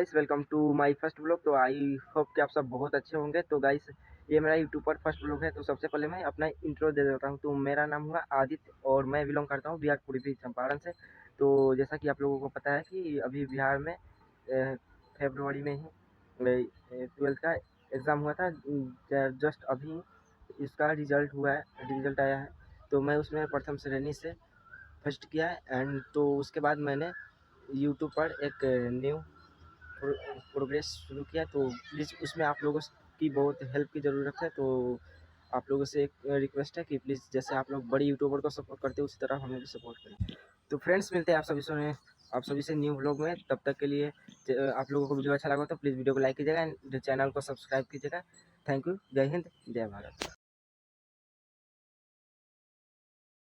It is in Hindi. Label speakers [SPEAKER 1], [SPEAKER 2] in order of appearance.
[SPEAKER 1] Guys, welcome to my first blog. तो आई होप कि आप सब बहुत अच्छे होंगे। तो गाइस, ये मेरा यूट्यूब पर फर्स्ट ब्लॉग है। तो सबसे पहले मैं अपना इंट्रो दे देता हूँ। तो मेरा नाम हुआ आदित्य और मैं बिलोंग करता हूँ बिहार पूर्वी चंपारण से। तो जैसा कि आप लोगों को पता है कि अभी बिहार में फरवरी में ही 12th का एग्ज़ाम हुआ था। जस्ट अभी इसका रिजल्ट आया है। तो मैं उसमें प्रथम श्रेणी से फर्स्ट किया है। एंड तो उसके बाद मैंने यूट्यूब पर एक न्यू प्रोग्रेस शुरू किया। तो प्लीज़ उसमें आप लोगों की बहुत हेल्प की ज़रूरत है। तो आप लोगों से एक रिक्वेस्ट है कि प्लीज़ जैसे आप लोग बड़े यूट्यूबर को सपोर्ट करते हैं उसी तरह हमें भी सपोर्ट करें। तो फ्रेंड्स, मिलते हैं आप सभी से न्यू व्लॉग में। तब तक के लिए आप लोगों को वीडियो अच्छा लगा तो प्लीज़ वीडियो को लाइक कीजिएगा एंड चैनल को सब्सक्राइब कीजिएगा। Thank you. जय हिंद, जय भारत।